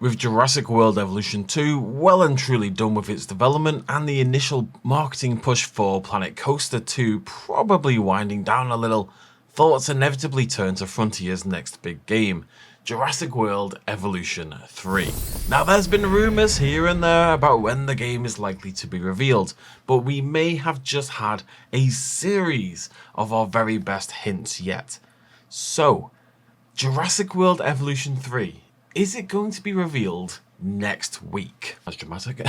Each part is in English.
With Jurassic World Evolution 2 well and truly done with its development and the initial marketing push for Planet Coaster 2 probably winding down a little, thoughts inevitably turn to Frontier's next big game, Jurassic World Evolution 3. Now there's been rumours here and there about when the game is likely to be revealed, but we may have just had a series of our very best hints yet. So, Jurassic World Evolution 3, is it going to be revealed next week? That's dramatic.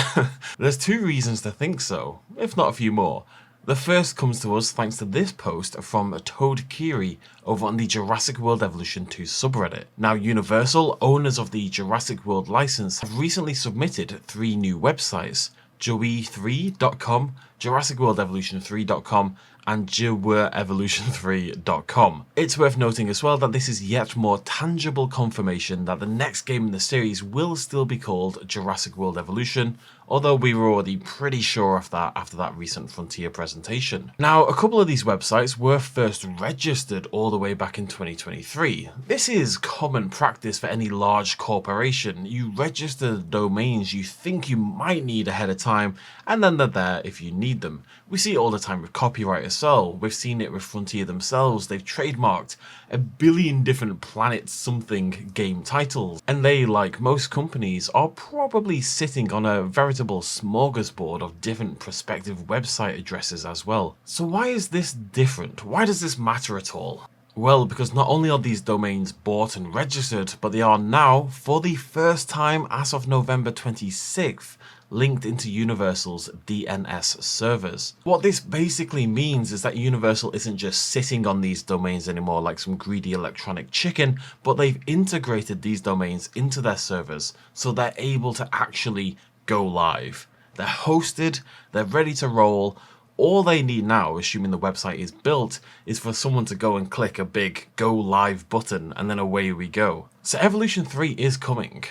There's two reasons to think so, if not a few more. The first comes to us thanks to this post from Toad Kiri over on the Jurassic World Evolution 2 subreddit. Now Universal, owners of the Jurassic World license, have recently submitted 3 new websites, Joey3.com, JurassicWorldEvolution3.com, and JeweRevolution3.com. It's worth noting as well that this is yet more tangible confirmation that the next game in the series will still be called Jurassic World Evolution, although we were already pretty sure of that after that recent Frontier presentation. Now, a couple of these websites were first registered all the way back in 2023. This is common practice for any large corporation. You register the domains you think you might need ahead of time, and then they're there if you need them. We see it all the time with copyright as well. We've seen it with Frontier themselves. They've trademarked a billion different Planet something game titles, and they, like most companies, are probably sitting on a veritable smorgasbord of different prospective website addresses as well. So why is this different? Why does this matter at all? Well, because not only are these domains bought and registered, but they are now, for the first time as of November 26th, linked into Universal's DNS servers. What this basically means is that Universal isn't just sitting on these domains anymore like some greedy electronic chicken, but they've integrated these domains into their servers so they're able to actually go live. They're hosted, they're ready to roll. All they need now, assuming the website is built, is for someone to go and click a big go live button, and then away we go. So Evolution 3 is coming.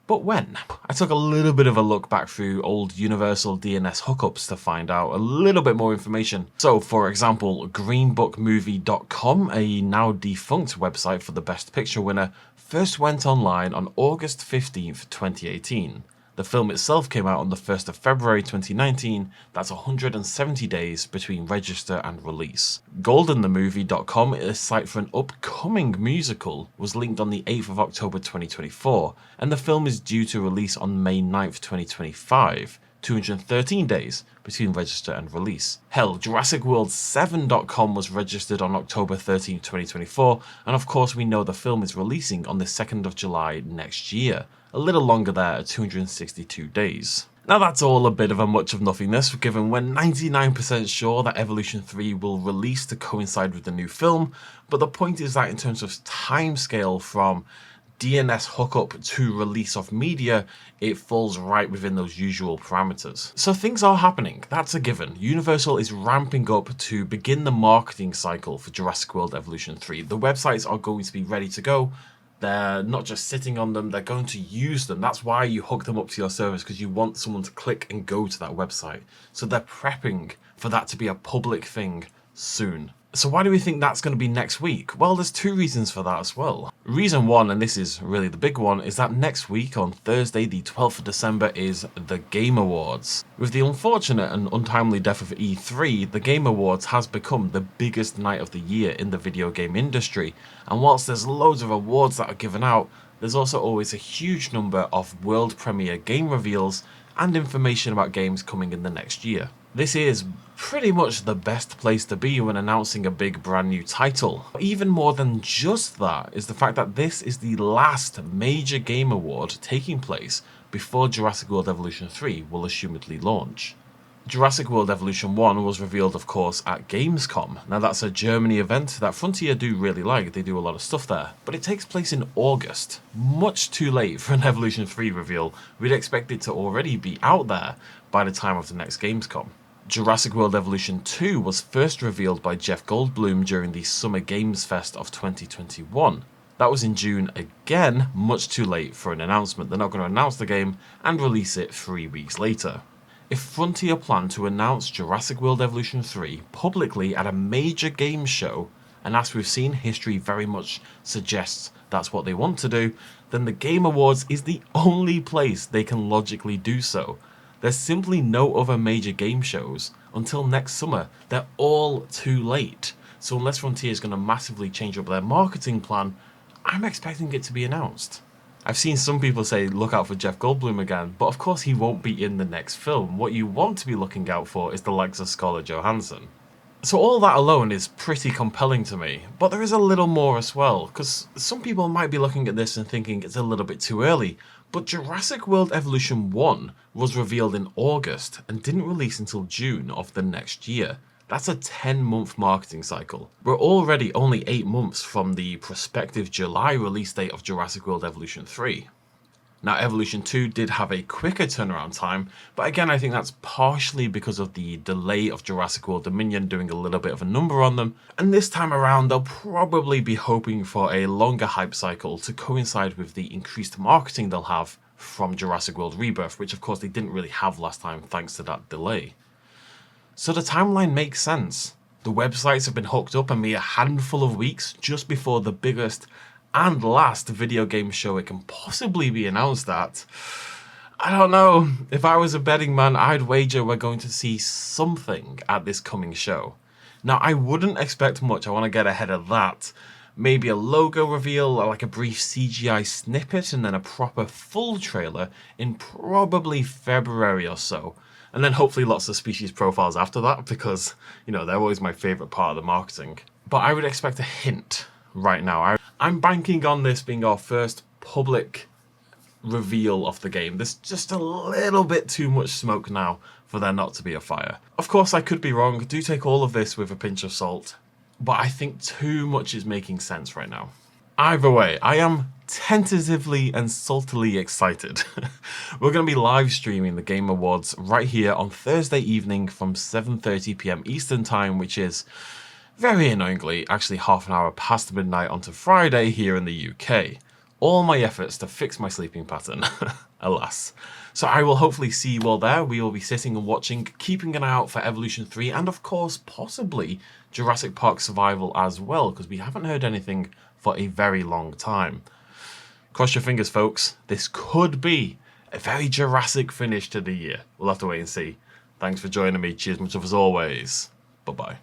But when? I took a little bit of a look back through old Universal DNS hookups to find out a little bit more information. So for example, greenbookmovie.com, a now defunct website for the Best Picture winner, first went online on August 15th, 2018. The film itself came out on the 1st of February 2019, that's 170 days between register and release. GoldenTheMovie.com, a site for an upcoming musical, was linked on the 8th of October 2024, and the film is due to release on May 9th 2025, 213 days between register and release. Hell, JurassicWorld7.com was registered on October 13th 2024, and of course we know the film is releasing on the 2nd of July next year. A little longer there at 262 days. Now that's all a bit of a much of nothingness, given we're 99% sure that Evolution 3 will release to coincide with the new film, but the point is that in terms of timescale from DNS hookup to release of media, it falls right within those usual parameters. So things are happening, that's a given. Universal is ramping up to begin the marketing cycle for Jurassic World Evolution 3. The websites are going to be ready to go. They're not just sitting on them, they're going to use them. That's why you hook them up to your servers, because you want someone to click and go to that website. So they're prepping for that to be a public thing soon. So why do we think that's going to be next week? Well, there's two reasons for that as well. Reason one, and this is really the big one, is that next week on Thursday, the 12th of December, is the Game Awards. With the unfortunate and untimely death of E3, the Game Awards has become the biggest night of the year in the video game industry. And whilst there's loads of awards that are given out, there's also always a huge number of world premiere game reveals and information about games coming in the next year. This is pretty much the best place to be when announcing a big brand new title. Even more than just that is the fact that this is the last major game award taking place before Jurassic World Evolution 3 will assumedly launch. Jurassic World Evolution 1 was revealed of course at Gamescom. Now that's a Germany event that Frontier do really like, they do a lot of stuff there, but it takes place in August. Much too late for an Evolution 3 reveal. We'd expect it to already be out there by the time of the next Gamescom. Jurassic World Evolution 2 was first revealed by Jeff Goldblum during the Summer Games Fest of 2021. That was in June again, much too late for an announcement. They're not going to announce the game and release it 3 weeks later. If Frontier plan to announce Jurassic World Evolution 3 publicly at a major game show, and as we've seen, history very much suggests that's what they want to do, then the Game Awards is the only place they can logically do so. There's simply no other major game shows until next summer. They're all too late. So unless Frontier is going to massively change up their marketing plan, I'm expecting it to be announced. I've seen some people say look out for Jeff Goldblum again, but of course he won't be in the next film. What you want to be looking out for is the likes of Scarlett Johansson. So all that alone is pretty compelling to me, but there is a little more as well, because some people might be looking at this and thinking it's a little bit too early, but Jurassic World Evolution 1 was revealed in August and didn't release until June of the next year. That's a 10-month marketing cycle. We're already only 8 months from the prospective July release date of Jurassic World Evolution 3. Now, Evolution 2 did have a quicker turnaround time, but again, I think that's partially because of the delay of Jurassic World Dominion doing a little bit of a number on them, and this time around they'll probably be hoping for a longer hype cycle to coincide with the increased marketing they'll have from Jurassic World Rebirth, which of course they didn't really have last time thanks to that delay. So the timeline makes sense. The websites have been hooked up a mere handful of weeks just before the biggest and last video game show it can possibly be announced at. I don't know, if I was a betting man, I'd wager we're going to see something at this coming show. Now, I wouldn't expect much, I want to get ahead of that. Maybe a logo reveal, or like a brief CGI snippet, and then a proper full trailer in probably February or so. And then hopefully lots of species profiles after that, because, you know, they're always my favourite part of the marketing. But I would expect a hint right now. I'm banking on this being our first public reveal of the game. There's just a little bit too much smoke now for there not to be a fire. Of course, I could be wrong. Do take all of this with a pinch of salt. But I think too much is making sense right now. Either way, I am tentatively and saltily excited. We're going to be live streaming the Game Awards right here on Thursday evening from 7:30 PM Eastern Time, which is, very annoyingly, actually half an hour past midnight onto Friday here in the UK. All my efforts to fix my sleeping pattern, alas. So I will hopefully see you all there. We will be sitting and watching, keeping an eye out for Evolution 3, and of course, possibly Jurassic Park Survival as well, because we haven't heard anything for a very long time. Cross your fingers, folks. This could be a very Jurassic finish to the year. We'll have to wait and see. Thanks for joining me. Cheers much of as always. Bye-bye.